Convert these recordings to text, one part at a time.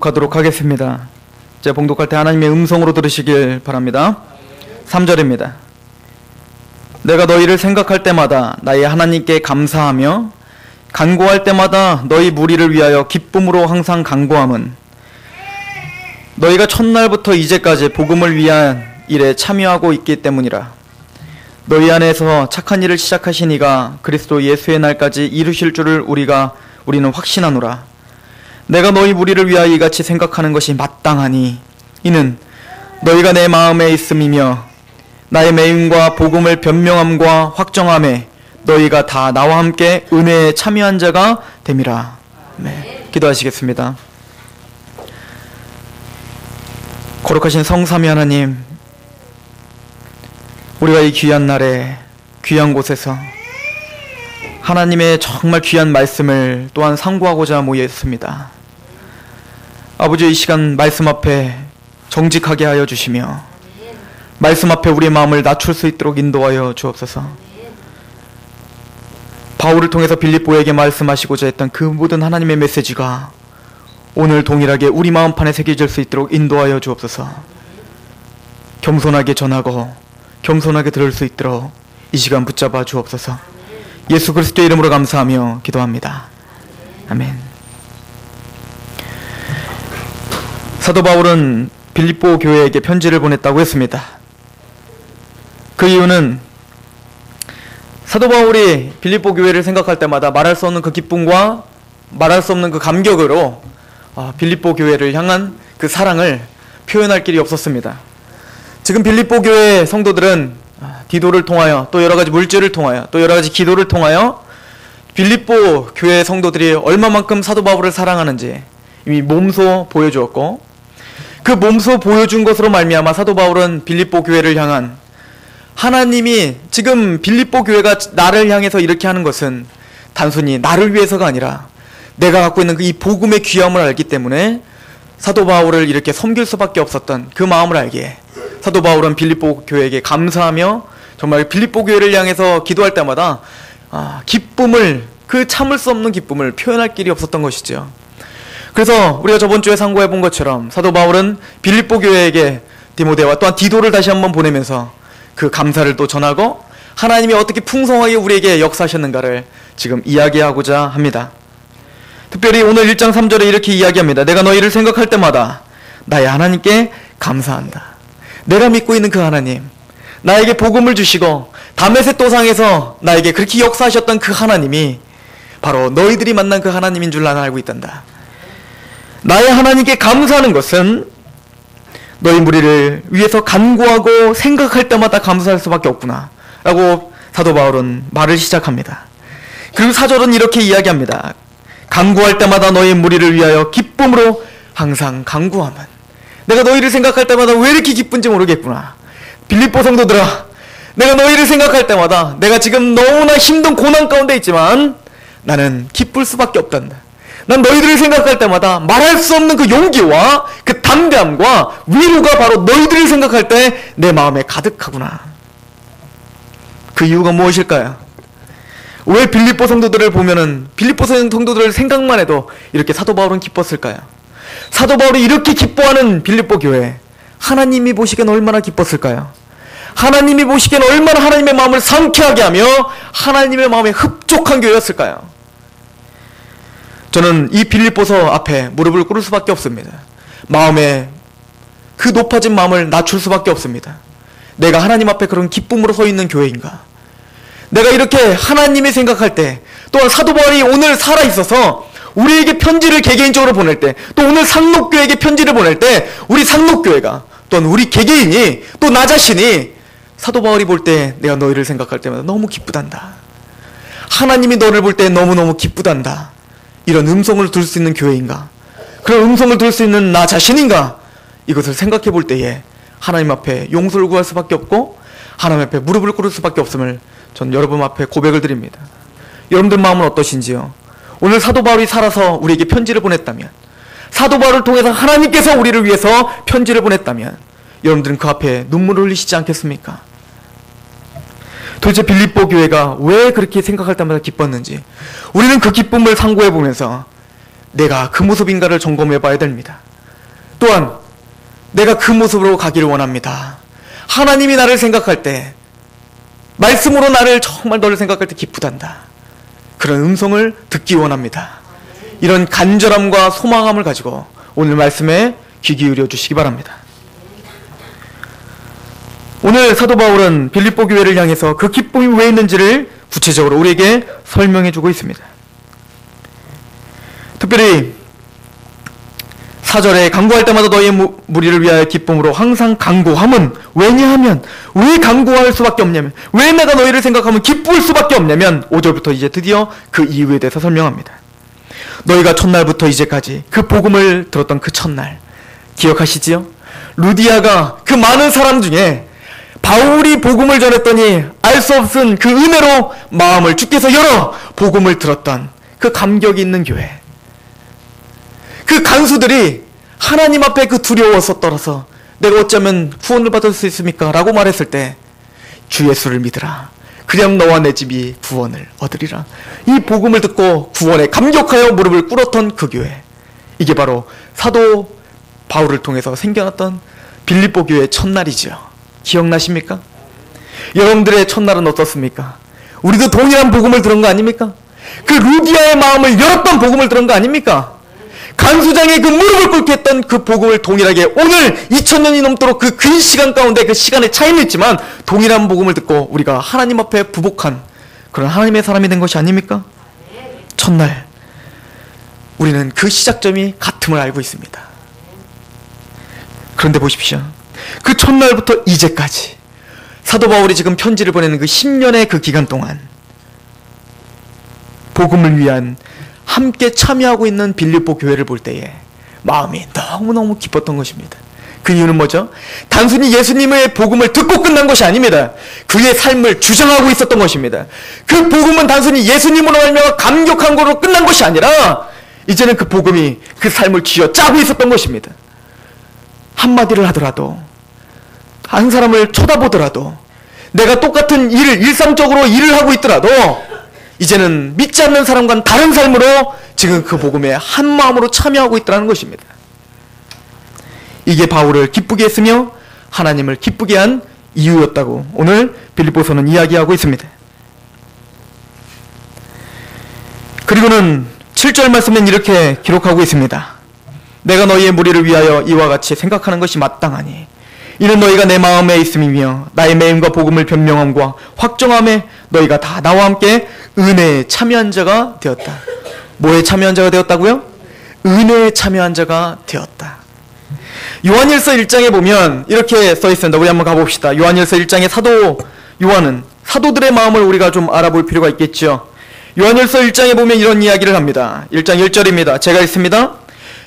봉독하도록 하겠습니다. 제가 봉독할 때 하나님의 음성으로 들으시길 바랍니다. 3절입니다. 내가 너희를 생각할 때마다 나의 하나님께 감사하며 간구할 때마다 너희 무리를 위하여 기쁨으로 항상 간구함은 너희가 첫날부터 이제까지 복음을 위한 일에 참여하고 있기 때문이라. 너희 안에서 착한 일을 시작하신 이가 그리스도 예수의 날까지 이루실 줄을 우리는 확신하노라. 내가 너희 무리를 위하여 이같이 생각하는 것이 마땅하니 이는 너희가 내 마음에 있음이며 나의 매임과 복음을 변명함과 확정함에 너희가 다 나와 함께 은혜에 참여한 자가 됨이라. 네, 기도하시겠습니다. 거룩하신 성삼위 하나님, 우리가 이 귀한 날에 귀한 곳에서 하나님의 정말 귀한 말씀을 또한 상고하고자 모였습니다. 아버지, 이 시간 말씀 앞에 정직하게 하여 주시며 말씀 앞에 우리의 마음을 낮출 수 있도록 인도하여 주옵소서. 바울을 통해서 빌립보에게 말씀하시고자 했던 그 모든 하나님의 메시지가 오늘 동일하게 우리 마음판에 새겨질 수 있도록 인도하여 주옵소서. 겸손하게 전하고 겸손하게 들을 수 있도록 이 시간 붙잡아 주옵소서. 예수 그리스도의 이름으로 감사하며 기도합니다. 아멘. 사도 바울은 빌립보 교회에게 편지를 보냈다고 했습니다. 그 이유는 사도 바울이 빌립보 교회를 생각할 때마다 말할 수 없는 그 기쁨과 말할 수 없는 그 감격으로 빌립보 교회를 향한 그 사랑을 표현할 길이 없었습니다. 지금 빌립보 교회 성도들은 디도를 통하여 또 여러가지 물질을 통하여 또 여러가지 기도를 통하여 빌립보 교회 성도들이 얼마만큼 사도 바울을 사랑하는지 이미 몸소 보여주었고, 그 몸소 보여준 것으로 말미암아 사도 바울은 빌립보 교회를 향한, 하나님이 지금 빌립보 교회가 나를 향해서 이렇게 하는 것은 단순히 나를 위해서가 아니라 내가 갖고 있는 이 복음의 귀함을 알기 때문에 사도 바울을 이렇게 섬길 수밖에 없었던 그 마음을 알기에 사도 바울은 빌립보 교회에게 감사하며 정말 빌립보 교회를 향해서 기도할 때마다 기쁨을, 그 참을 수 없는 기쁨을 표현할 길이 없었던 것이죠. 그래서 우리가 저번 주에 상고해 본 것처럼 사도 바울은 빌립보 교회에게 디모데와 또한 디도를 다시 한번 보내면서 그 감사를 또 전하고 하나님이 어떻게 풍성하게 우리에게 역사하셨는가를 지금 이야기하고자 합니다. 특별히 오늘 1장 3절에 이렇게 이야기합니다. 내가 너희를 생각할 때마다 나의 하나님께 감사한다. 내가 믿고 있는 그 하나님, 나에게 복음을 주시고 다메섹 도상에서 나에게 그렇게 역사하셨던 그 하나님이 바로 너희들이 만난 그 하나님인 줄 나는 알고 있단다. 나의 하나님께 감사하는 것은 너희 무리를 위해서 간구하고 생각할 때마다 감사할 수밖에 없구나 라고 사도 바울은 말을 시작합니다. 그리고 4절은 이렇게 이야기합니다. 간구할 때마다 너희 무리를 위하여 기쁨으로 항상 간구하면, 내가 너희를 생각할 때마다 왜 이렇게 기쁜지 모르겠구나. 빌립보 성도들아, 내가 너희를 생각할 때마다 내가 지금 너무나 힘든 고난 가운데 있지만 나는 기쁠 수밖에 없단다. 난 너희들을 생각할 때마다 말할 수 없는 그 용기와 그 담대함과 위로가 바로 너희들을 생각할 때 내 마음에 가득하구나. 그 이유가 무엇일까요? 왜 빌립보 성도들을 보면은 빌립보 성도들을 생각만 해도 이렇게 사도 바울은 기뻤을까요? 사도 바울이 이렇게 기뻐하는 빌립보 교회, 하나님이 보시기엔 얼마나 기뻤을까요? 하나님이 보시기엔 얼마나 하나님의 마음을 상쾌하게 하며 하나님의 마음에 흡족한 교회였을까요? 저는 이 빌립보서 앞에 무릎을 꿇을 수밖에 없습니다. 마음에 그 높아진 마음을 낮출 수밖에 없습니다. 내가 하나님 앞에 그런 기쁨으로 서 있는 교회인가? 내가 이렇게 하나님이 생각할 때, 또한 사도 바울이 오늘 살아있어서 우리에게 편지를 개개인적으로 보낼 때, 또 오늘 상록교회에게 편지를 보낼 때 우리 상록교회가, 또한 우리 개개인이, 또 나 자신이 사도 바울이 볼 때 내가 너희를 생각할 때마다 너무 기쁘단다. 하나님이 너를 볼 때 너무너무 기쁘단다. 이런 음성을 들을 수 있는 교회인가? 그런 음성을 들을 수 있는 나 자신인가? 이것을 생각해 볼 때에 하나님 앞에 용서를 구할 수밖에 없고 하나님 앞에 무릎을 꿇을 수밖에 없음을 전 여러분 앞에 고백을 드립니다. 여러분들 마음은 어떠신지요? 오늘 사도 바울이 살아서 우리에게 편지를 보냈다면, 사도 바울을 통해서 하나님께서 우리를 위해서 편지를 보냈다면 여러분들은 그 앞에 눈물을 흘리시지 않겠습니까? 도대체 빌립보 교회가 왜 그렇게 생각할 때마다 기뻤는지 우리는 그 기쁨을 상고해 보면서 내가 그 모습인가를 점검해 봐야 됩니다. 또한 내가 그 모습으로 가기를 원합니다. 하나님이 나를 생각할 때, 말씀으로 나를 정말 너를 생각할 때 기쁘단다. 그런 음성을 듣기 원합니다. 이런 간절함과 소망함을 가지고 오늘 말씀에 귀 기울여 주시기 바랍니다. 오늘 사도 바울은 빌립보 교회를 향해서 그 기쁨이 왜 있는지를 구체적으로 우리에게 설명해 주고 있습니다. 특별히 4절에 간구할 때마다 너희의 무리를 위하여 기쁨으로 항상 간구함은, 왜냐하면, 왜 간구할 수밖에 없냐면, 왜 내가 너희를 생각하면 기쁠 수밖에 없냐면, 5절부터 이제 드디어 그 이유에 대해서 설명합니다. 너희가 첫날부터 이제까지 그 복음을 들었던 그 첫날 기억하시지요? 루디아가 그 많은 사람 중에 바울이 복음을 전했더니 알 수 없은 그 은혜로 마음을 주께서 열어 복음을 들었던 그 감격이 있는 교회, 그 간수들이 하나님 앞에 그 두려워서 떨어서 내가 어쩌면 구원을 받을 수 있습니까? 라고 말했을 때 주 예수를 믿으라. 그냥 너와 내 집이 구원을 얻으리라. 이 복음을 듣고 구원에 감격하여 무릎을 꿇었던 그 교회, 이게 바로 사도 바울을 통해서 생겨났던 빌립보 교회의 첫날이죠. 기억나십니까? 여러분들의 첫날은 어떻습니까? 우리도 동일한 복음을 들은 거 아닙니까? 그 루디아의 마음을 열었던 복음을 들은 거 아닙니까? 간수장의 그 무릎을 꿇게 했던 그 복음을 동일하게 오늘 2000년이 넘도록 그 긴 시간 가운데 그 시간의 차이는 있지만 동일한 복음을 듣고 우리가 하나님 앞에 부복한 그런 하나님의 사람이 된 것이 아닙니까? 첫날 우리는 그 시작점이 같음을 알고 있습니다. 그런데 보십시오. 그 첫날부터 이제까지 사도 바울이 지금 편지를 보내는 그 10년의 그 기간 동안 복음을 위한 함께 참여하고 있는 빌립보 교회를 볼 때에 마음이 너무너무 기뻤던 것입니다. 그 이유는 뭐죠? 단순히 예수님의 복음을 듣고 끝난 것이 아닙니다. 그의 삶을 주장하고 있었던 것입니다. 그 복음은 단순히 예수님으로 말미암아 감격한 거로 끝난 것이 아니라 이제는 그 복음이 그 삶을 쥐어짜고 있었던 것입니다. 한마디를 하더라도, 한 사람을 쳐다보더라도, 내가 똑같은 일을 일상적으로 일을 하고 있더라도 이제는 믿지 않는 사람과는 다른 삶으로 지금 그 복음에 한 마음으로 참여하고 있다는 것입니다. 이게 바울을 기쁘게 했으며 하나님을 기쁘게 한 이유였다고 오늘 빌립보서는 이야기하고 있습니다. 그리고는 7절 말씀엔 이렇게 기록하고 있습니다. 내가 너희의 무리를 위하여 이와 같이 생각하는 것이 마땅하니 이는 너희가 내 마음에 있음이며 나의 매임과 복음을 변명함과 확정함에 너희가 다 나와 함께 은혜에 참여한 자가 되었다. 뭐에 참여한 자가 되었다고요? 은혜에 참여한 자가 되었다. 요한일서 1장에 보면 이렇게 써 있습니다. 우리 한번 가봅시다. 요한일서 1장에 사도 요한은 사도들의 마음을 우리가 좀 알아볼 필요가 있겠죠. 요한일서 1장에 보면 이런 이야기를 합니다. 1장 1절입니다. 제가 읽습니다.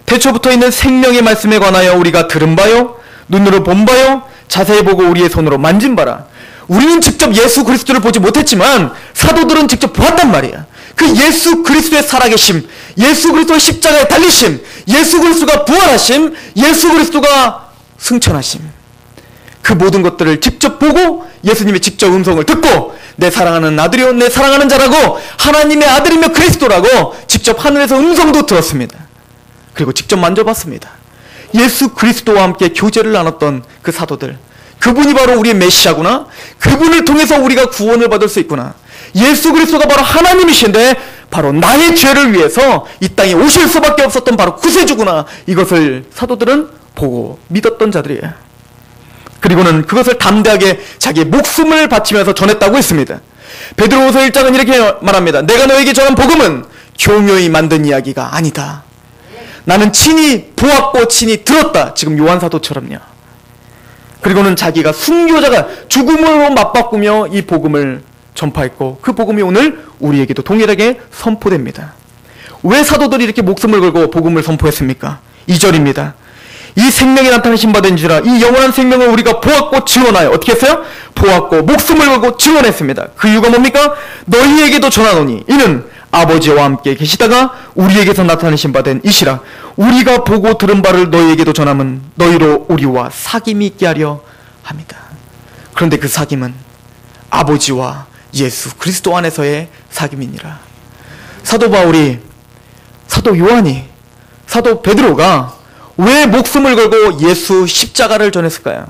태초부터 있는 생명의 말씀에 관하여 우리가 들은 바요, 눈으로 본 바요, 자세히 보고 우리의 손으로 만진 바라. 우리는 직접 예수 그리스도를 보지 못했지만 사도들은 직접 보았단 말이야. 그 예수 그리스도의 살아계심, 예수 그리스도의 십자가에 달리심, 예수 그리스도가 부활하심, 예수 그리스도가 승천하심, 그 모든 것들을 직접 보고 예수님의 직접 음성을 듣고 내 사랑하는 아들이요 내 사랑하는 자라고, 하나님의 아들이며 그리스도라고 직접 하늘에서 음성도 들었습니다. 그리고 직접 만져봤습니다. 예수 그리스도와 함께 교제를 나눴던 그 사도들, 그분이 바로 우리의 메시아구나, 그분을 통해서 우리가 구원을 받을 수 있구나, 예수 그리스도가 바로 하나님이신데 바로 나의 죄를 위해서 이 땅에 오실 수밖에 없었던 바로 구세주구나, 이것을 사도들은 보고 믿었던 자들이에요. 그리고는 그것을 담대하게 자기의 목숨을 바치면서 전했다고 했습니다. 베드로후서 1장은 이렇게 말합니다. 내가 너에게 전한 복음은 교묘히 만든 이야기가 아니다. 나는 친히 보았고 친히 들었다. 지금 요한사도처럼요. 그리고는 자기가 순교자가 죽음으로 맞바꾸며 이 복음을 전파했고 그 복음이 오늘 우리에게도 동일하게 선포됩니다. 왜 사도들이 이렇게 목숨을 걸고 복음을 선포했습니까? 2절입니다. 이 생명이 나타나신 바 된지라 이 영원한 생명을 우리가 보았고 증언하여, 어떻게 했어요? 보았고 목숨을 걸고 증언했습니다. 그 이유가 뭡니까? 너희에게도 전하노니 이는 아버지와 함께 계시다가 우리에게서 나타나신 바 된 이시라. 우리가 보고 들은 바를 너희에게도 전함은 너희로 우리와 사귐이 있게 하려 합니다. 그런데 그 사귐은 아버지와 예수 그리스도 안에서의 사귐이니라. 사도 바울이, 사도 요한이, 사도 베드로가 왜 목숨을 걸고 예수 십자가를 전했을까요?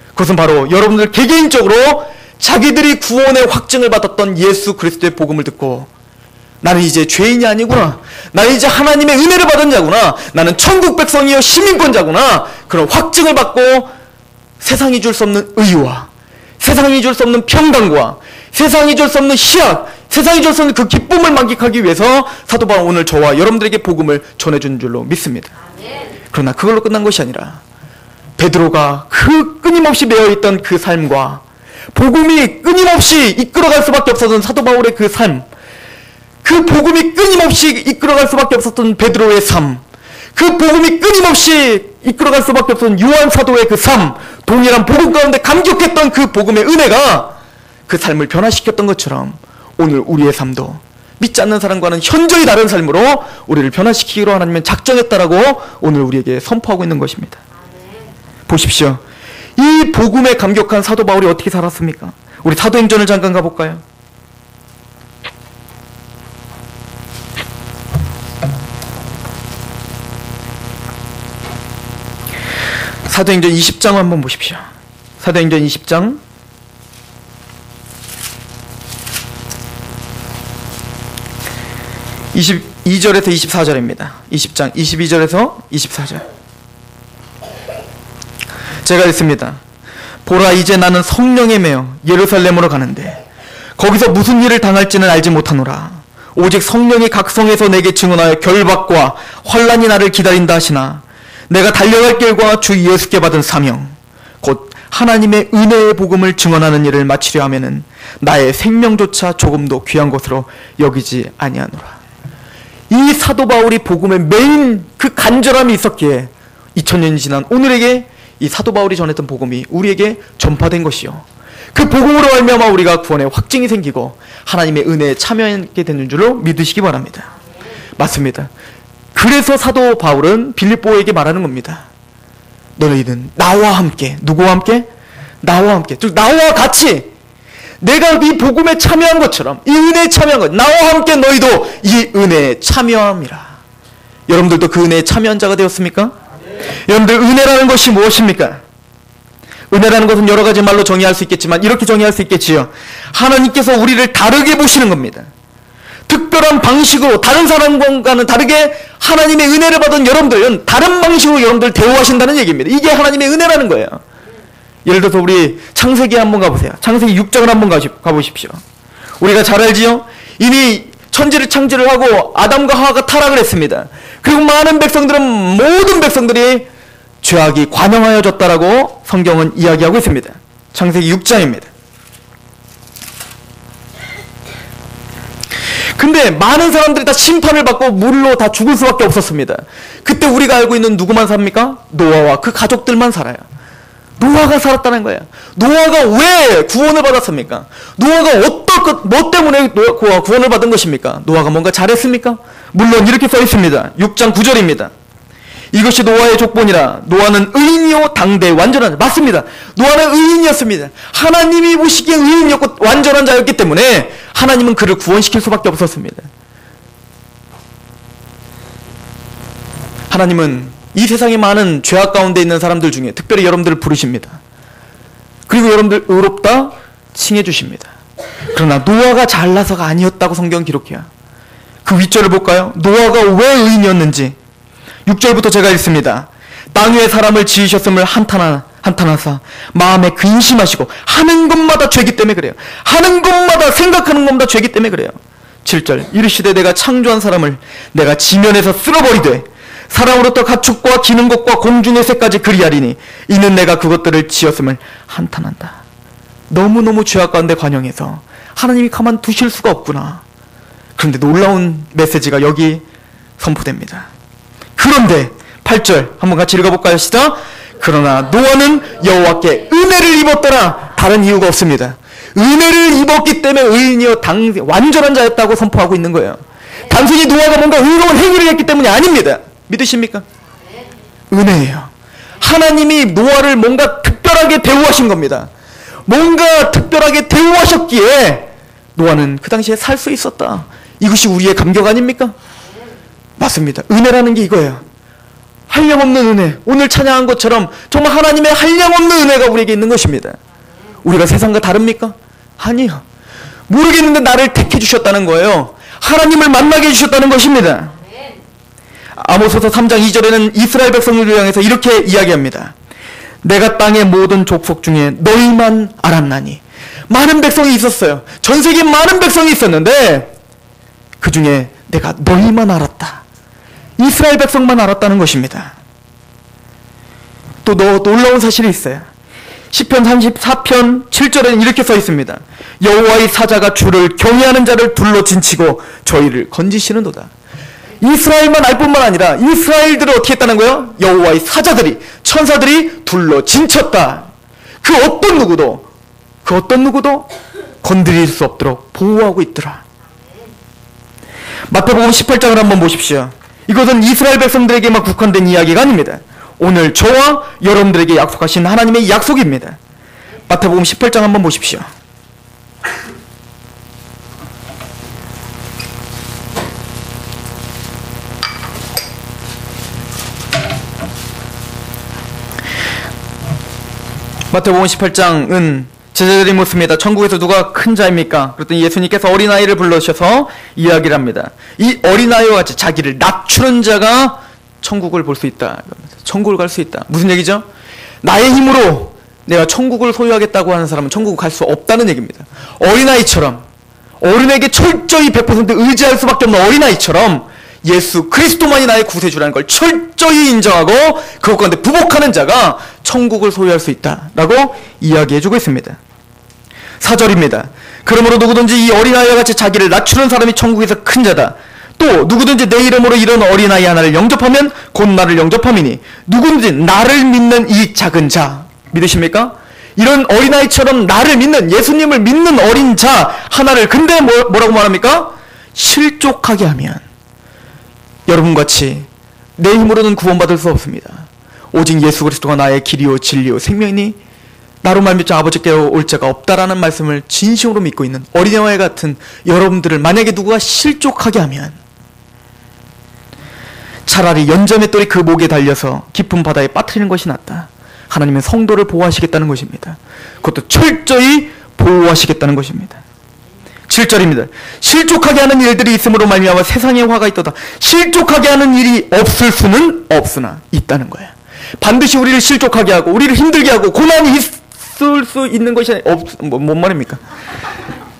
그것은 바로 여러분들 개개인적으로 자기들이 구원의 확증을 받았던 예수 그리스도의 복음을 듣고 나는 이제 죄인이 아니구나, 나는 이제 하나님의 은혜를 받은 자구나, 나는 천국 백성이요 시민권자구나, 그런 확증을 받고 세상이 줄 수 없는 의와 세상이 줄 수 없는 평강과 세상이 줄 수 없는 희락, 세상이 줄 수 없는 그 기쁨을 만끽하기 위해서 사도 바울은 오늘 저와 여러분들에게 복음을 전해준 줄로 믿습니다. 그러나 그걸로 끝난 것이 아니라 베드로가 그 끊임없이 매여있던 그 삶과 복음이 끊임없이 이끌어갈 수밖에 없었던 사도 바울의 그 삶, 그 복음이 끊임없이 이끌어갈 수밖에 없었던 베드로의 삶, 그 복음이 끊임없이 이끌어갈 수밖에 없었던 요한 사도의 그 삶, 동일한 복음 가운데 감격했던 그 복음의 은혜가 그 삶을 변화시켰던 것처럼 오늘 우리의 삶도 믿지 않는 사람과는 현저히 다른 삶으로 우리를 변화시키기로 하나님은 작정했다라고 오늘 우리에게 선포하고 있는 것입니다. 보십시오. 이 복음에 감격한 사도 바울이 어떻게 살았습니까? 우리 사도행전을 잠깐 가볼까요? 사도행전 20장 한번 보십시오. 사도행전 20장 22절에서 24절입니다. 20장 22절에서 24절. 제가 읽습니다. 보라, 이제 나는 성령에 매여 예루살렘으로 가는데 거기서 무슨 일을 당할지는 알지 못하노라. 오직 성령이 각 성에서 내게 증언하여 결박과 환난이 나를 기다린다 하시나 내가 달려갈 길과 주 예수께 받은 사명 곧 하나님의 은혜의 복음을 증언하는 일을 마치려 하면은 나의 생명조차 조금도 귀한 것으로 여기지 아니하노라. 이 사도 바울이 복음의 메인 그 간절함이 있었기에 2000년이 지난 오늘에게 이 사도 바울이 전했던 복음이 우리에게 전파된 것이요, 그 복음으로 말미암아 우리가 구원의 확증이 생기고 하나님의 은혜에 참여하게 되는 줄로 믿으시기 바랍니다. 맞습니다. 그래서 사도 바울은 빌립보에게 말하는 겁니다. 너희는 나와 함께, 누구와 함께? 나와 함께, 즉 나와 같이 내가 이 복음에 참여한 것처럼 이 은혜에 참여한 것, 나와 함께 너희도 이 은혜에 참여함이라. 여러분들도 그 은혜에 참여한 자가 되었습니까? 여러분들, 은혜라는 것이 무엇입니까? 은혜라는 것은 여러 가지 말로 정의할 수 있겠지만 이렇게 정의할 수 있겠지요. 하나님께서 우리를 다르게 보시는 겁니다. 특별한 방식으로 다른 사람과는 다르게 하나님의 은혜를 받은 여러분들은 다른 방식으로 여러분들 대우하신다는 얘기입니다. 이게 하나님의 은혜라는 거예요. 예를 들어서 우리 창세기 한번 가보세요. 창세기 6장을 한번 가보십시오. 우리가 잘 알지요? 이미 천지를 창조를 하고 아담과 하와가 타락을 했습니다. 그리고 많은 백성들은, 모든 백성들이 죄악이 관영하여졌다라고 성경은 이야기하고 있습니다. 창세기 6장입니다. 근데 많은 사람들이 다 심판을 받고 물로 다 죽을 수밖에 없었습니다. 그때 우리가 알고 있는 누구만 삽니까? 노아와 그 가족들만 살아요. 노아가 살았다는 거예요. 노아가 왜 구원을 받았습니까? 노아가 뭐 때문에 구원을 받은 것입니까? 노아가 뭔가 잘했습니까? 물론 이렇게 써 있습니다. 6장 9절입니다. 이것이 노아의 족본이라. 노아는 의인이요 당대 완전한 자. 맞습니다. 노아는 의인이었습니다. 하나님이 보시기에 의인이었고 완전한 자였기 때문에 하나님은 그를 구원시킬 수밖에 없었습니다. 하나님은 이 세상에 많은 죄악 가운데 있는 사람들 중에 특별히 여러분들을 부르십니다. 그리고 여러분들 의롭다 칭해 주십니다. 그러나 노아가 잘나서가 아니었다고 성경 기록해요. 그 윗절을 볼까요? 노아가 왜 의인이었는지 6절부터 제가 읽습니다. 땅 위에 사람을 지으셨음을 한탄하사 마음에 근심하시고 하는 것마다 죄기 때문에 그래요. 하는 것마다, 생각하는 것마다 죄기 때문에 그래요. 7절 이르시되 내가 창조한 사람을 내가 지면에서 쓸어버리되 사람으로부터 가축과 기는 것과 공중의 새까지 그리하리니 이는 내가 그것들을 지었음을 한탄한다. 너무너무 죄악 가운데 관영해서 하나님이 가만두실 수가 없구나. 그런데 놀라운 메시지가 여기 선포됩니다. 그런데 8절 한번 같이 읽어볼까요? 시작. 그러나 노아는 여호와께 은혜를 입었더라. 다른 이유가 없습니다. 은혜를 입었기 때문에 의인이요 완전한 자였다고 선포하고 있는 거예요. 단순히 노아가 뭔가 의로운 행위를 했기 때문이 아닙니다. 믿으십니까? 은혜예요. 하나님이 노아를 뭔가 특별하게 대우하신 겁니다. 뭔가 특별하게 대우하셨기에 노아는 그 당시에 살 수 있었다. 이것이 우리의 감격 아닙니까? 맞습니다. 은혜라는 게 이거예요. 한량없는 은혜, 오늘 찬양한 것처럼 정말 하나님의 한량없는 은혜가 우리에게 있는 것입니다. 우리가 세상과 다릅니까? 아니요. 모르겠는데 나를 택해 주셨다는 거예요. 하나님을 만나게 해주셨다는 것입니다. 아모스서 3장 2절에는 이스라엘 백성을 향해서 이렇게 이야기합니다. 내가 땅의 모든 족속 중에 너희만 알았나니. 많은 백성이 있었어요. 전 세계에 많은 백성이 있었는데 그 중에 내가 너희만 알았다. 이스라엘 백성만 알았다는 것입니다. 또 놀라운 사실이 있어요. 시편 34편 7절에는 이렇게 써 있습니다. 여호와의 사자가 주를 경외하는 자를 둘러 진치고 저희를 건지시는도다. 이스라엘만 알 뿐만 아니라 이스라엘들을 어떻게 했다는 거예요? 여호와의 사자들이, 천사들이 둘러 진쳤다. 그 어떤 누구도 건드릴 수 없도록 보호하고 있더라. 마태복음 18장을 한번 보십시오. 이것은 이스라엘 백성들에게만 국한된 이야기가 아닙니다. 오늘 저와 여러분들에게 약속하신 하나님의 약속입니다. 마태복음 18장 한번 보십시오. 마태복음 18장은 제자들이 묻습니다. 천국에서 누가 큰 자입니까? 그랬더니 예수님께서 어린아이를 불러주셔서 이야기를 합니다. 이 어린아이와 같이 자기를 낮추는 자가 천국을 볼 수 있다. 천국을 갈 수 있다. 무슨 얘기죠? 나의 힘으로 내가 천국을 소유하겠다고 하는 사람은 천국을 갈 수 없다는 얘기입니다. 어린아이처럼, 어른에게 철저히 100% 의지할 수밖에 없는 어린아이처럼 예수 그리스도만이 나의 구세주라는 걸 철저히 인정하고 그것 가운데 부복하는 자가 천국을 소유할 수 있다라고 이야기해주고 있습니다. 4절입니다. 그러므로 누구든지 이 어린아이와 같이 자기를 낮추는 사람이 천국에서 큰 자다. 또 누구든지 내 이름으로 이런 어린아이 하나를 영접하면 곧 나를 영접함이니 누구든지 나를 믿는 이 작은 자, 믿으십니까? 이런 어린아이처럼 나를 믿는, 예수님을 믿는 어린 자 하나를 근데 뭐라고 말합니까? 실족하게 하면 여러분같이 내 힘으로는 구원받을 수 없습니다. 오직 예수 그리스도가 나의 길이요 진리요 생명이니 나로 말미암아 아버지께로 올 자가 없다라는 말씀을 진심으로 믿고 있는 어린아이 같은 여러분들을 만약에 누구가 실족하게 하면 차라리 연자맷돌이 그 목에 달려서 깊은 바다에 빠뜨리는 것이 낫다. 하나님은 성도를 보호하시겠다는 것입니다. 그것도 철저히 보호하시겠다는 것입니다. 7절입니다. 실족하게 하는 일들이 있음으로 말미암아 세상에 화가 있도다. 실족하게 하는 일이 없을 수는 없으나 있다는 거예요. 반드시 우리를 실족하게 하고 우리를 힘들게 하고 고난이 있을 수 있는 것이 뭔 말입니까?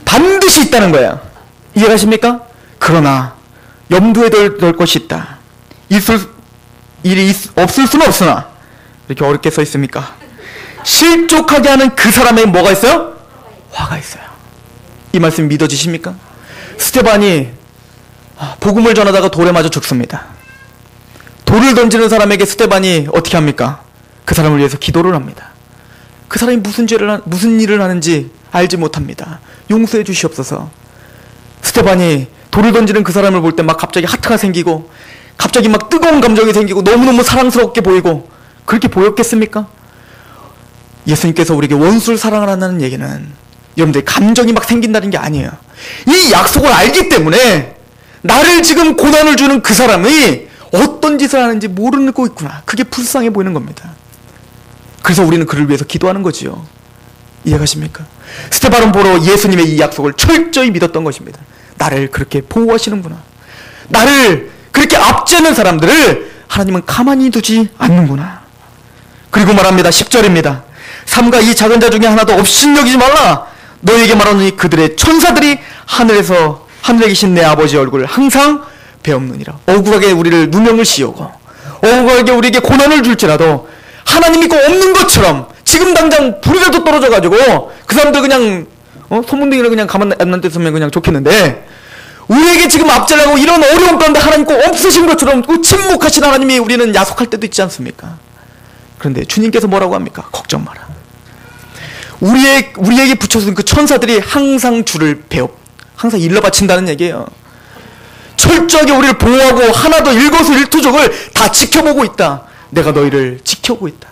반드시 있다는 거예요. 이해가십니까? 그러나 염두에 둘 것이 있다. 없을 수는 없으나 이렇게 어렵게 써 있습니까? 실족하게 하는 그 사람에게 뭐가 있어요? 화가 있어요. 이 말씀 믿어지십니까? 스테반이 복음을 전하다가 돌에 맞아 죽습니다. 돌을 던지는 사람에게 스테반이 어떻게 합니까? 그 사람을 위해서 기도를 합니다. 그 사람이 무슨 일을 하는지 알지 못합니다. 용서해 주시옵소서. 스테반이 돌을 던지는 그 사람을 볼 때 막 갑자기 하트가 생기고 갑자기 막 뜨거운 감정이 생기고 너무너무 사랑스럽게 보이고 그렇게 보였겠습니까? 예수님께서 우리에게 원수를 사랑하라는 얘기는 여러분들 감정이 막 생긴다는 게 아니에요. 이 약속을 알기 때문에 나를 지금 고난을 주는 그 사람이 어떤 짓을 하는지 모르고 있구나. 그게 불쌍해 보이는 겁니다. 그래서 우리는 그를 위해서 기도하는 거지요. 이해가십니까? 스테반은 보러 예수님의 이 약속을 철저히 믿었던 것입니다. 나를 그렇게 보호하시는구나. 나를 그렇게 압제하는 사람들을 하나님은 가만히 두지 않는구나. 그리고 말합니다. 10절입니다. 삼가 이 작은 자 중에 하나도 업신여기지 말라. 너에게 말하노니 그들의 천사들이 하늘에 계신 내 아버지의 얼굴을 항상 배옵느니라. 억울하게 우리를 누명을 씌우고 억울하게 우리에게 고난을 줄지라도 하나님 믿고 없는 것처럼 지금 당장 불이라도 떨어져가지고 그 사람들 그냥 소문둥이를 그냥 가만 안 놔뒀으면 그냥 좋겠는데 우리에게 지금 압제하고 이런 어려운 가운데 하나님 꼭 없으신 것처럼 침묵하신 하나님이 우리는 야속할 때도 있지 않습니까? 그런데 주님께서 뭐라고 합니까? 걱정 마라. 우리에게 붙여준 그 천사들이 항상 주를 항상 일러 바친다는 얘기예요. 철저하게 우리를 보호하고 하나도 일거수일투족을 다 지켜보고 있다. 내가 너희를 지켜보고 있다.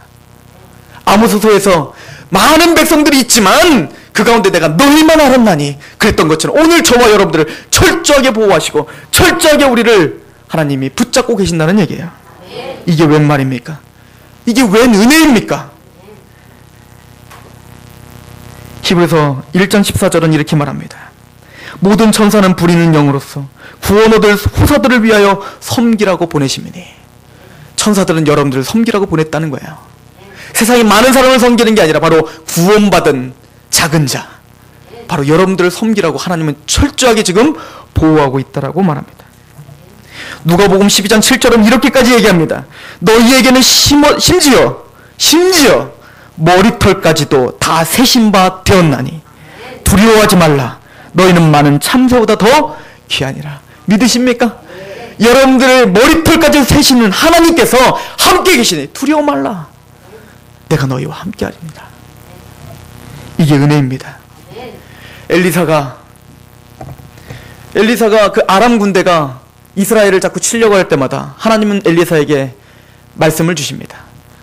아모스서에서 많은 백성들이 있지만 그 가운데 내가 너희만 알았나니 그랬던 것처럼 오늘 저와 여러분들을 철저하게 보호하시고 철저하게 우리를 하나님이 붙잡고 계신다는 얘기예요. 이게 웬 말입니까? 이게 웬 은혜입니까? 히브리서 1장 14절은 이렇게 말합니다. 모든 천사는 부리는 영으로서 구원 얻을 후사들을 위하여 섬기라고 보내심이니. 천사들은 여러분들을 섬기라고 보냈다는 거예요. 세상에 많은 사람을 섬기는 게 아니라 바로 구원받은 작은 자, 바로 여러분들을 섬기라고 하나님은 철저하게 지금 보호하고 있다라고 말합니다. 누가복음 12장 7절은 이렇게까지 얘기합니다. 너희에게는 심지어 머리털까지도 다 세신 바 되었나니 두려워하지 말라. 너희는 많은 참새보다 더 귀하니라. 믿으십니까? 여러분들의 머리털까지 세시는 하나님께서 함께 계시니 두려워 말라. 내가 너희와 함께 하리니다. 이게 은혜입니다. 엘리사가 그 아람 군대가 이스라엘을 자꾸 치려고 할 때마다 하나님은 엘리사에게 말씀을 주십니다.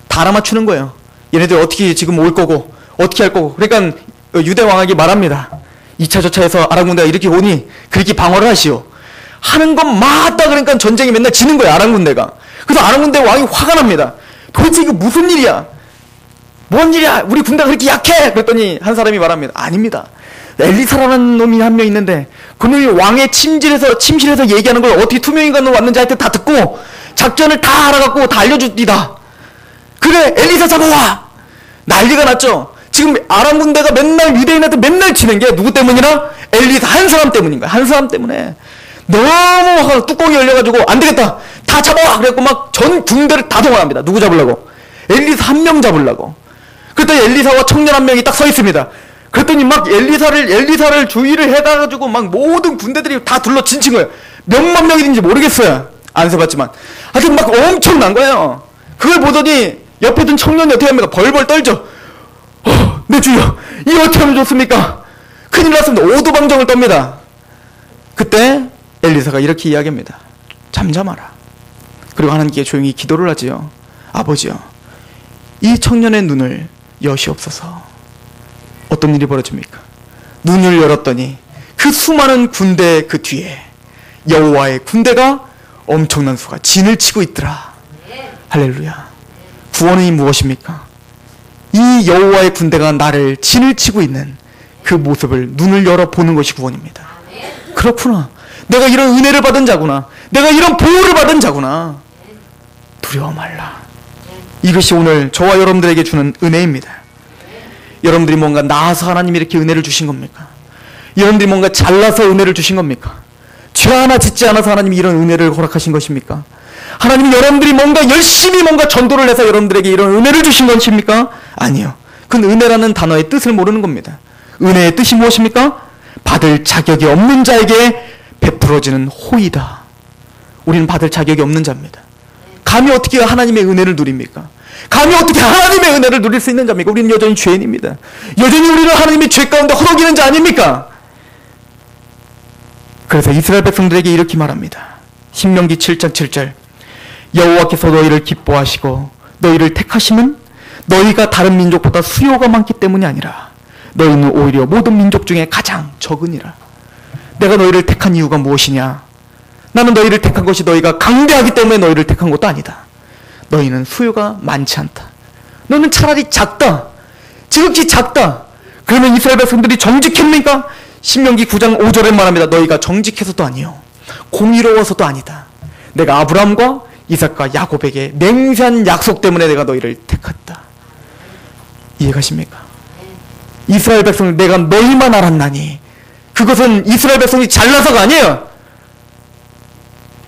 다 알아맞추는 거예요. 얘네들 어떻게 지금 올 거고 어떻게 할 거고. 그러니까 유대 왕에게 말합니다. 2차 저차에서 아람 군대가 이렇게 오니 그렇게 방어를 하시오. 하는 건 맞다. 그러니까 전쟁이 맨날 지는 거예요, 아람 군대가. 그래서 아람 군대 왕이 화가 납니다. 도대체 이거 무슨 일이야? 뭔 일이야? 우리 군대가 그렇게 약해? 그랬더니 한 사람이 말합니다. 아닙니다. 엘리사라는 놈이 한 명 있는데 그 놈이 왕의 침실에서 얘기하는 걸 어떻게 투명인간으로 왔는지 하여튼 다 듣고 작전을 다 알아갖고 다 알려줍니다. 그래, 엘리사 잡아와! 난리가 났죠. 지금 아람 군대가 맨날 유대인한테 맨날 치는 게 누구 때문이라? 엘리사 한 사람 때문인 거야. 한 사람 때문에. 너무 화가 뚜껑이 열려가지고 안 되겠다. 다 잡아와! 그래갖고 막 전 군대를 다 동원합니다. 누구 잡으려고? 엘리사 한 명 잡으려고. 그랬더니 엘리사와 청년 한 명이 딱 서 있습니다. 그랬더니 막 엘리사를 주의를 해가지고 막 모든 군대들이 다 둘러 진친 거예요. 몇만 명이든지 모르겠어요. 안 세봤지만. 하여튼 막 엄청난 거예요. 그걸 보더니 옆에 둔 청년이 어떻게 합니까? 벌벌 떨죠. 내 주여, 이 어떻게 하면 좋습니까? 큰일 났습니다. 오두방정을 떱니다. 그때 엘리사가 이렇게 이야기합니다. 잠잠하라. 그리고 하나님께 조용히 기도를 하지요. 아버지요, 이 청년의 눈을 여시옵소서. 어떤 일이 벌어집니까? 눈을 열었더니 그 수많은 군대 그 뒤에 여호와의 군대가 엄청난 수가 진을 치고 있더라. 할렐루야. 구원이 무엇입니까? 이 여호와의 군대가 나를 진을 치고 있는 그 모습을 눈을 열어 보는 것이 구원입니다. 그렇구나. 내가 이런 은혜를 받은 자구나. 내가 이런 보호를 받은 자구나. 두려워 말라. 이것이 오늘 저와 여러분들에게 주는 은혜입니다. 여러분들이 뭔가 나아서 하나님이 이렇게 은혜를 주신 겁니까? 여러분들이 뭔가 잘나서 은혜를 주신 겁니까? 죄 하나 짓지 않아서 하나님이 이런 은혜를 허락하신 것입니까? 하나님이 여러분들이 뭔가 열심히 뭔가 전도를 해서 여러분들에게 이런 은혜를 주신 것입니까? 아니요. 그건 은혜라는 단어의 뜻을 모르는 겁니다. 은혜의 뜻이 무엇입니까? 받을 자격이 없는 자에게 베풀어지는 호의다. 우리는 받을 자격이 없는 자입니다. 감히 어떻게 하나님의 은혜를 누립니까? 감히 어떻게 하나님의 은혜를 누릴 수 있는 자입니까? 우리는 여전히 죄인입니다. 여전히 우리는 하나님의 죄 가운데 허덕이는 자 아닙니까? 그래서 이스라엘 백성들에게 이렇게 말합니다. 신명기 7장 7절. 여호와께서 너희를 기뻐하시고 너희를 택하심은 너희가 다른 민족보다 수요가 많기 때문이 아니라 너희는 오히려 모든 민족 중에 가장 적으니라. 내가 너희를 택한 이유가 무엇이냐? 나는 너희를 택한 것이 너희가 강대하기 때문에 너희를 택한 것도 아니다. 너희는 수요가 많지 않다. 너는 차라리 작다. 지극히 작다. 그러면 이스라엘 백성들이 정직했습니까? 신명기 9장 5절에 말합니다. 너희가 정직해서도 아니요, 공의로워서도 아니다. 내가 아브라함과 이삭과 야곱에게 맹세한 약속 때문에 내가 너희를 택했다. 이해가십니까? 이스라엘 백성들 내가 너희만 알았나니 그것은 이스라엘 백성이 잘나서가 아니에요.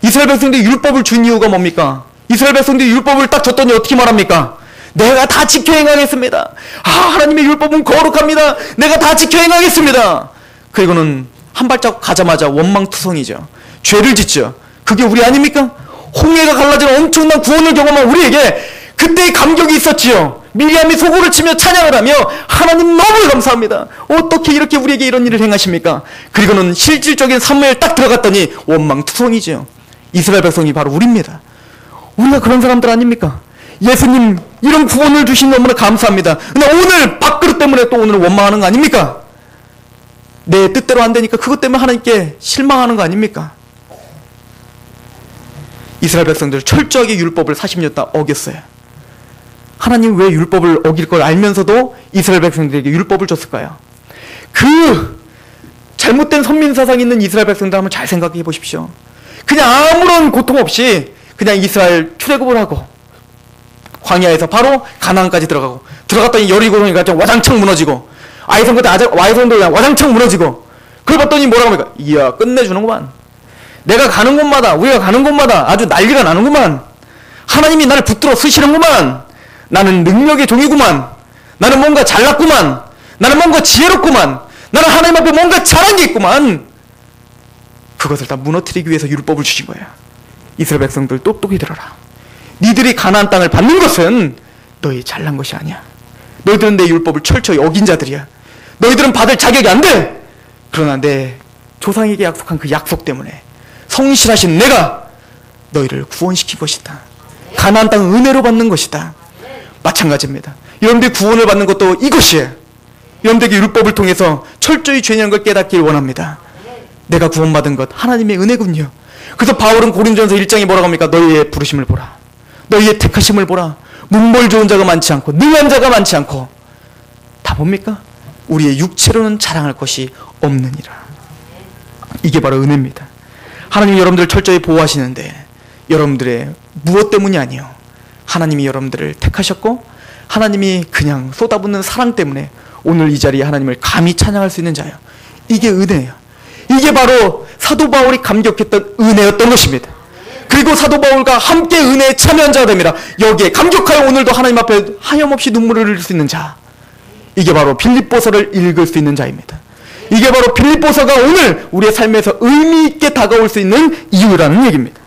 이스라엘 백성들이 율법을 준 이유가 뭡니까? 이스라엘 백성들이 율법을 딱 줬더니 어떻게 말합니까? 내가 다 지켜 행하겠습니다. 하나님의 율법은 거룩합니다. 내가 다 지켜 행하겠습니다. 그리고는 한 발자국 가자마자 원망투성이죠. 죄를 짓죠. 그게 우리 아닙니까? 홍해가 갈라지는 엄청난 구원을 경험한 우리에게 그때의 감격이 있었지요. 미리암이 소고를 치며 찬양을 하며 하나님 너무 감사합니다. 어떻게 이렇게 우리에게 이런 일을 행하십니까? 그리고는 실질적인 삶에 딱 들어갔더니 원망투성이죠. 이스라엘 백성이 바로 우리입니다. 우리가 그런 사람들 아닙니까? 예수님 이런 구원을 주신 너무나 감사합니다. 근데 오늘 밥그릇 때문에 또 오늘 원망하는 거 아닙니까? 내 뜻대로 안 되니까 그것 때문에 하나님께 실망하는 거 아닙니까? 이스라엘 백성들 철저하게 율법을 40년 동안 어겼어요. 하나님 왜 율법을 어길 걸 알면서도 이스라엘 백성들에게 율법을 줬을까요? 그 잘못된 선민사상 있는 이스라엘 백성들 한번 잘 생각해 보십시오. 그냥 아무런 고통 없이 그냥 이스라엘 출애굽을 하고 광야에서 바로 가나안까지 들어가고, 들어갔더니 여리고성이 갑자기 와장창 무너지고, 아이성도 그냥 와장창 무너지고, 그걸 봤더니 뭐라고 합니까? 이야, 끝내주는구만. 내가 가는 곳마다, 우리가 가는 곳마다 아주 난리가 나는구만. 하나님이 나를 붙들어 쓰시는구만. 나는 능력의 종이구만. 나는 뭔가 잘났구만. 나는 뭔가 지혜롭구만. 나는 하나님 앞에 뭔가 잘한 게 있구만. 그것을 다 무너뜨리기 위해서 율법을 주신 거야. 이스라엘 백성들 똑똑히 들어라. 니들이 가나안 땅을 받는 것은 너희 잘난 것이 아니야. 너희들은 내 율법을 철저히 어긴 자들이야. 너희들은 받을 자격이 안 돼. 그러나 내 조상에게 약속한 그 약속 때문에 성실하신 내가 너희를 구원시킨 것이다. 가나안 땅은 은혜로 받는 것이다. 마찬가지입니다. 여러분들이 구원을 받는 것도 이것이에요. 여러분들에게 율법을 통해서 철저히 죄냐는 걸 깨닫길 원합니다. 내가 구원받은 것 하나님의 은혜군요. 그래서 바울은 고린도전서 1장에 뭐라고 합니까? 너희의 부르심을 보라. 너희의 택하심을 보라. 문벌 좋은 자가 많지 않고 능한 자가 많지 않고 다 뭡니까? 우리의 육체로는 자랑할 것이 없느니라. 이게 바로 은혜입니다. 하나님이 여러분들을 철저히 보호하시는데 여러분들의 무엇 때문이 아니에요. 하나님이 여러분들을 택하셨고 하나님이 그냥 쏟아붓는 사랑 때문에 오늘 이 자리에 하나님을 감히 찬양할 수 있는 자예요. 이게 은혜예요. 이게 바로 사도 바울이 감격했던 은혜였던 것입니다. 그리고 사도 바울과 함께 은혜에 참여한 자가 됩니다. 여기에 감격하여 오늘도 하나님 앞에 하염없이 눈물을 흘릴 수 있는 자. 이게 바로 빌립보서를 읽을 수 있는 자입니다. 이게 바로 빌립보서가 오늘 우리의 삶에서 의미 있게 다가올 수 있는 이유라는 얘기입니다.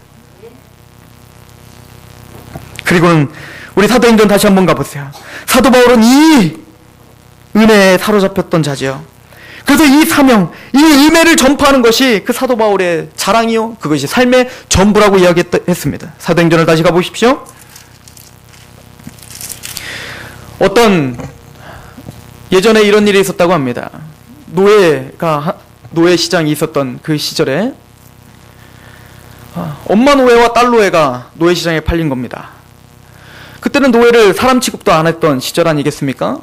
그리고는 우리 사도행전 다시 한번 가보세요. 사도 바울은 이 은혜에 사로잡혔던 자죠. 그래서 이 사명, 이 은혜를 전파하는 것이 그 사도 바울의 자랑이요, 그것이 삶의 전부라고 이야기했습니다. 사도행전을 다시 가보십시오. 어떤 예전에 이런 일이 있었다고 합니다. 노예 시장이 있었던 그 시절에 엄마 노예와 딸 노예가 노예 시장에 팔린 겁니다. 그때는 노예를 사람 취급도 안 했던 시절 아니겠습니까?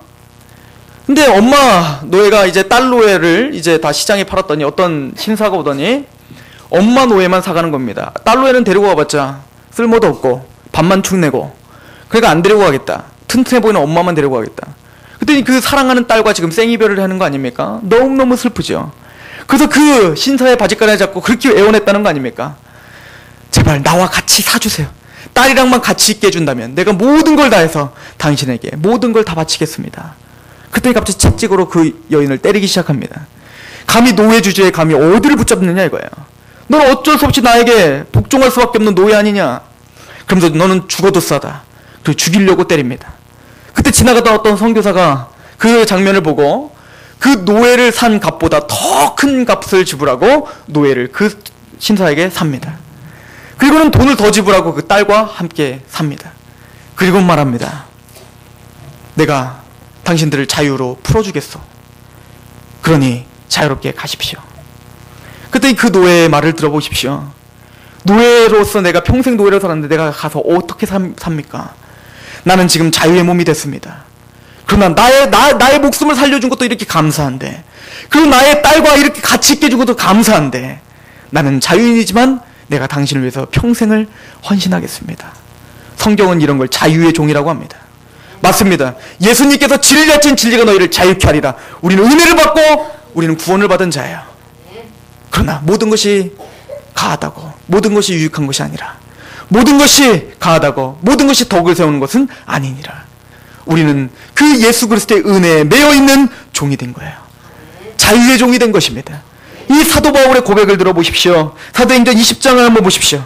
근데 엄마 노예가 이제 딸 노예를 이제 다 시장에 팔았더니 어떤 신사가 오더니 엄마 노예만 사가는 겁니다. 딸 노예는 데리고 가봤자 쓸모도 없고 밥만 축내고, 그러니까 안 데리고 가겠다. 튼튼해 보이는 엄마만 데리고 가겠다. 그랬더니 그 사랑하는 딸과 지금 생이별을 하는 거 아닙니까? 너무너무 슬프죠. 그래서 그 신사의 바짓가랑을 잡고 그렇게 애원했다는 거 아닙니까? 제발 나와 같이 사주세요. 딸이랑만 같이 있게 해준다면 내가 모든 걸 다해서 당신에게 모든 걸 다 바치겠습니다. 그랬더니 갑자기 채찍으로 그 여인을 때리기 시작합니다. 감히 노예 주제에 감히 어디를 붙잡느냐 이거예요. 너는 어쩔 수 없이 나에게 복종할 수밖에 없는 노예 아니냐. 그러면서 너는 죽어도 싸다. 그리고 죽이려고 때립니다. 그때 지나가던 어떤 선교사가 그 장면을 보고 그 노예를 산 값보다 더 큰 값을 지불하고 노예를 그 신사에게 삽니다. 그리고는 돈을 더 지불하고 그 딸과 함께 삽니다. 그리고 말합니다. 내가 당신들을 자유로 풀어주겠소. 그러니 자유롭게 가십시오. 그때 그 노예의 말을 들어보십시오. 노예로서 내가 평생 노예로 살았는데 내가 가서 어떻게 삽니까? 나는 지금 자유의 몸이 됐습니다. 그러나 나의 목숨을 살려준 것도 이렇게 감사한데, 그리고 나의 딸과 이렇게 같이 있게 해준 것도 감사한데, 나는 자유인이지만 내가 당신을 위해서 평생을 헌신하겠습니다. 성경은 이런 걸 자유의 종이라고 합니다. 맞습니다. 예수님께서 진리가 찐 진리가 너희를 자유케 하리라. 우리는 은혜를 받고 우리는 구원을 받은 자예요. 그러나 모든 것이 가하다고, 모든 것이 유익한 것이 아니라, 모든 것이 가하다고 모든 것이 덕을 세우는 것은 아니니라. 우리는 그 예수 그리스도의 은혜에 매여 있는 종이 된 거예요. 자유의 종이 된 것입니다. 이 사도 바울의 고백을 들어보십시오. 사도행전 20장을 한번 보십시오.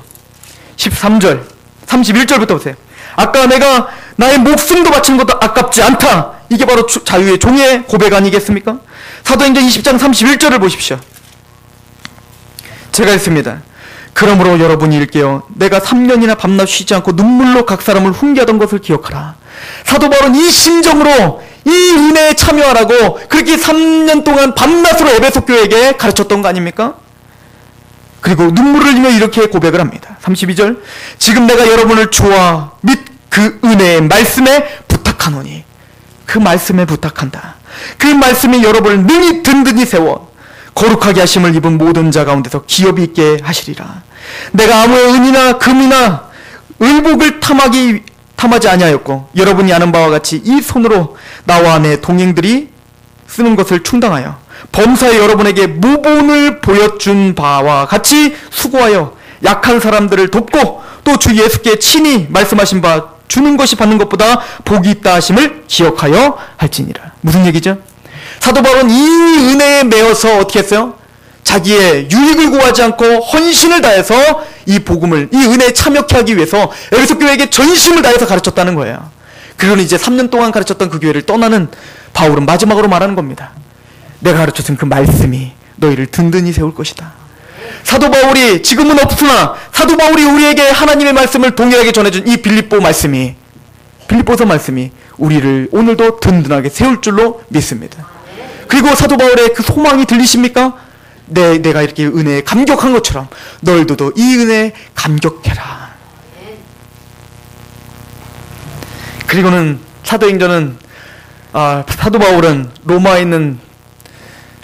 13절 31절부터 보세요. 아까 내가 나의 목숨도 바치는 것도 아깝지 않다. 이게 바로 자유의 종의 고백 아니겠습니까? 사도행전 20장 31절을 보십시오. 제가 읽습니다. 그러므로 여러분이 읽게요. 내가 3년이나 밤낮 쉬지 않고 눈물로 각 사람을 훈계하던 것을 기억하라. 사도 바울은 이 심정으로 이 은혜에 참여하라고 그렇게 3년 동안 밤낮으로 에베소 교회에게 가르쳤던 거 아닙니까? 그리고 눈물을 흘리며 이렇게 고백을 합니다. 32절, 지금 내가 여러분을 주와 및 그 은혜의 말씀에 부탁하노니, 그 말씀에 부탁한다. 그 말씀이 여러분을 능히 든든히 세워 거룩하게 하심을 입은 모든 자 가운데서 기업이 있게 하시리라. 내가 아무의 은이나 금이나 의복을 탐하지 아니하였고 여러분이 아는 바와 같이 이 손으로 나와 내 동행들이 쓰는 것을 충당하여 범사에 여러분에게 무본을 보여준 바와 같이 수고하여 약한 사람들을 돕고 또 주 예수께 친히 말씀하신 바 주는 것이 받는 것보다 복이 있다 하심을 기억하여 할지니라. 무슨 얘기죠? 사도 바울은 이 은혜에 매여서 어떻게 했어요? 자기의 유익을 구하지 않고 헌신을 다해서 이 복음을, 이 은혜에 참여케 하기 위해서 에베소 교회에게 전심을 다해서 가르쳤다는 거예요. 그러니 이제 3년 동안 가르쳤던 그 교회를 떠나는 바울은 마지막으로 말하는 겁니다. 내가 가르쳤던 그 말씀이 너희를 든든히 세울 것이다. 사도 바울이 지금은 없으나 사도 바울이 우리에게 하나님의 말씀을 동일하게 전해준 이 빌립보서 말씀이 우리를 오늘도 든든하게 세울 줄로 믿습니다. 그리고 사도 바울의 그 소망이 들리십니까? 내가 이렇게 은혜에 감격한 것처럼 너희들도 이 은혜에 감격해라. 그리고는 사도 바울은 로마에 있는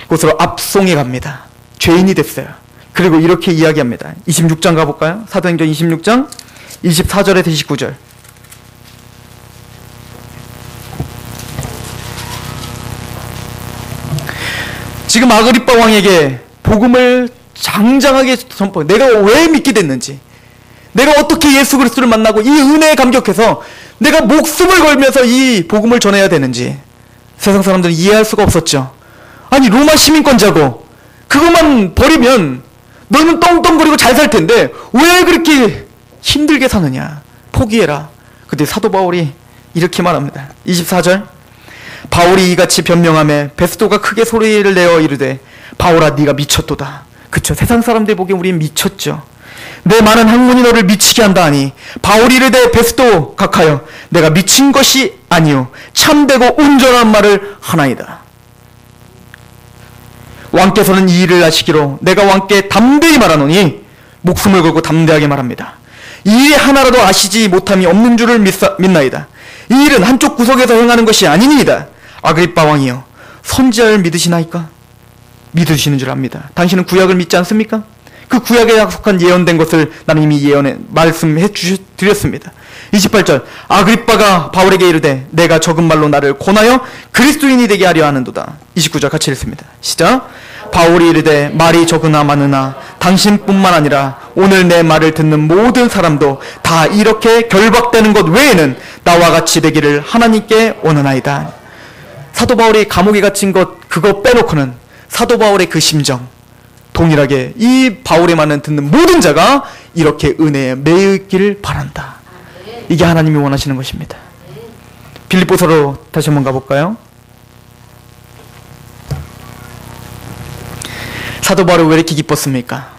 곳으로 압송해 갑니다. 죄인이 됐어요. 그리고 이렇게 이야기합니다. 26장 가볼까요? 사도행전 26장 24절에서 29절. 지금 아그리빠 왕에게 복음을 장장하게 선포해. 내가 왜 믿게 됐는지, 내가 어떻게 예수 그리스도를 만나고 이 은혜에 감격해서 내가 목숨을 걸면서 이 복음을 전해야 되는지 세상 사람들은 이해할 수가 없었죠. 아니, 로마 시민권자고 그것만 버리면 너는 떵떵거리고 잘 살 텐데 왜 그렇게 힘들게 사느냐, 포기해라. 근데 사도 바울이 이렇게 말합니다. 24절, 바울이 이같이 변명하며 베스도가 크게 소리를 내어 이르되 바울아 네가 미쳤도다. 그쵸, 세상 사람들 보기엔 우린 미쳤죠. 내 많은 학문이 너를 미치게 한다 하니 바울이 이르되 베스도 각하여 내가 미친 것이 아니요 참되고 온전한 말을 하나이다. 왕께서는 이 일을 하시기로 내가 왕께 담대히 말하노니, 목숨을 걸고 담대하게 말합니다. 이 일 하나라도 아시지 못함이 없는 줄을 믿나이다. 이 일은 한쪽 구석에서 행하는 것이 아니니이다. 아그리빠 왕이여, 선지자를 믿으시나이까? 믿으시는 줄 압니다. 당신은 구약을 믿지 않습니까? 그 구약에 약속한 예언된 것을 나는 이미 말씀해 드렸습니다. 28절, 아그리빠가 바울에게 이르되 내가 적은 말로 나를 권하여 그리스도인이 되게 하려 하는도다. 29절 같이 읽습니다. 시작. 바울이 이르되 말이 적으나 많으나 당신뿐만 아니라 오늘 내 말을 듣는 모든 사람도 다 이렇게 결박되는 것 외에는 나와 같이 되기를 하나님께 원하나이다. 사도 바울이 감옥에 갇힌 것 그거 빼놓고는 사도 바울의 그 심정 동일하게 이 바울의 말을 듣는 모든 자가 이렇게 은혜에 매여 있기를 바란다. 이게 하나님이 원하시는 것입니다. 빌립보서로 다시 한번 가볼까요? 사도 바울이 왜 이렇게 기뻤습니까?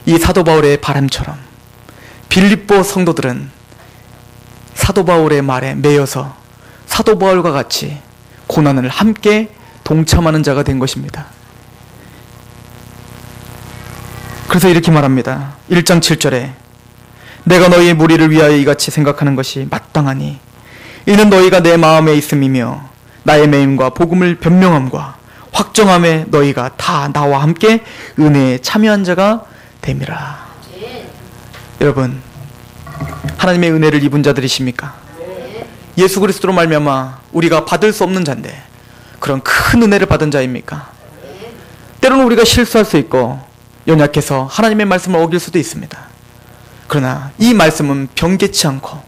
이 사도 바울의 바람처럼 빌립보 성도들은 사도 바울의 말에 매여서 사도 바울과 같이 고난을 함께 동참하는 자가 된 것입니다. 그래서 이렇게 말합니다. 1장 7절에 내가 너희의 무리를 위하여 이같이 생각하는 것이 마땅하니 이는 너희가 내 마음에 있음이며 나의 매임과 복음을 변명함과 확정함에 너희가 다 나와 함께 은혜에 참여한 자가 됨이라. 여러분, 하나님의 은혜를 입은 자들이십니까? 예수 그리스도로 말미암아 우리가 받을 수 없는 자인데 그런 큰 은혜를 받은 자입니까? 때로는 우리가 실수할 수 있고 연약해서 하나님의 말씀을 어길 수도 있습니다. 그러나 이 말씀은 변개치 않고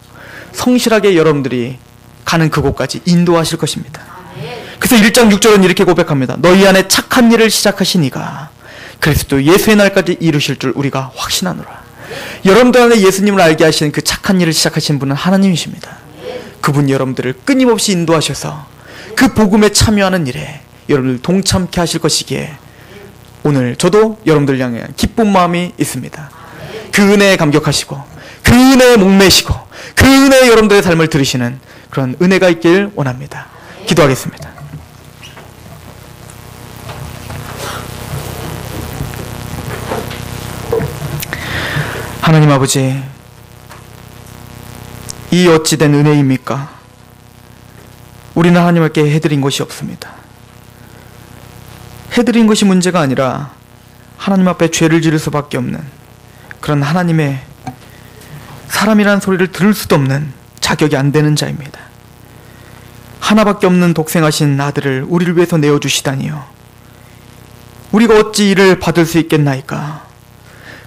성실하게 여러분들이 가는 그곳까지 인도하실 것입니다. 그래서 1장 6절은 이렇게 고백합니다. 너희 안에 착한 일을 시작하신 이가 그리스도 예수의 날까지 이루실 줄 우리가 확신하노라. 여러분들 안에 예수님을 알게 하시는 그 착한 일을 시작하신 분은 하나님이십니다. 그분이 여러분들을 끊임없이 인도하셔서 그 복음에 참여하는 일에 여러분들 동참케 하실 것이기에 오늘 저도 여러분들 향해 기쁜 마음이 있습니다. 그 은혜에 감격하시고 그 은혜에 목매시고 그 은혜에 여러분들의 삶을 들으시는 그런 은혜가 있길 원합니다. 기도하겠습니다. 하나님 아버지, 이 어찌된 은혜입니까? 우리는 하나님께 해드린 것이 없습니다. 해드린 것이 문제가 아니라 하나님 앞에 죄를 지을 수밖에 없는 그런 하나님의 사람이라는 소리를 들을 수도 없는 자격이 안 되는 자입니다. 하나밖에 없는 독생하신 아들을 우리를 위해서 내어주시다니요. 우리가 어찌 이를 받을 수 있겠나이까.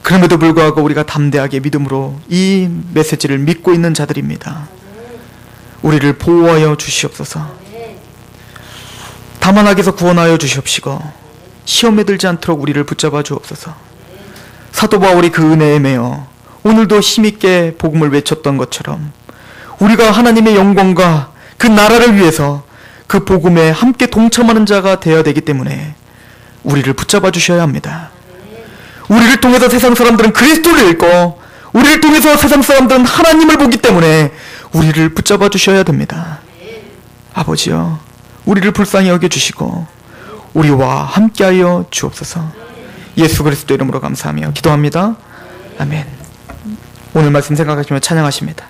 그럼에도 불구하고 우리가 담대하게 믿음으로 이 메시지를 믿고 있는 자들입니다. 우리를 보호하여 주시옵소서. 다만 악에서 구원하여 주시옵시고 시험에 들지 않도록 우리를 붙잡아 주옵소서. 사도 바울이 그 은혜에 매여 오늘도 힘있게 복음을 외쳤던 것처럼 우리가 하나님의 영광과 그 나라를 위해서 그 복음에 함께 동참하는 자가 되어야 되기 때문에 우리를 붙잡아 주셔야 합니다. 우리를 통해서 세상 사람들은 그리스도를 읽고 우리를 통해서 세상 사람들은 하나님을 보기 때문에 우리를 붙잡아 주셔야 됩니다. 아버지여, 우리를 불쌍히 여겨주시고 우리와 함께하여 주옵소서. 예수 그리스도 이름으로 감사하며 기도합니다. 아멘. 오늘 말씀 생각하시며 찬양하십니다.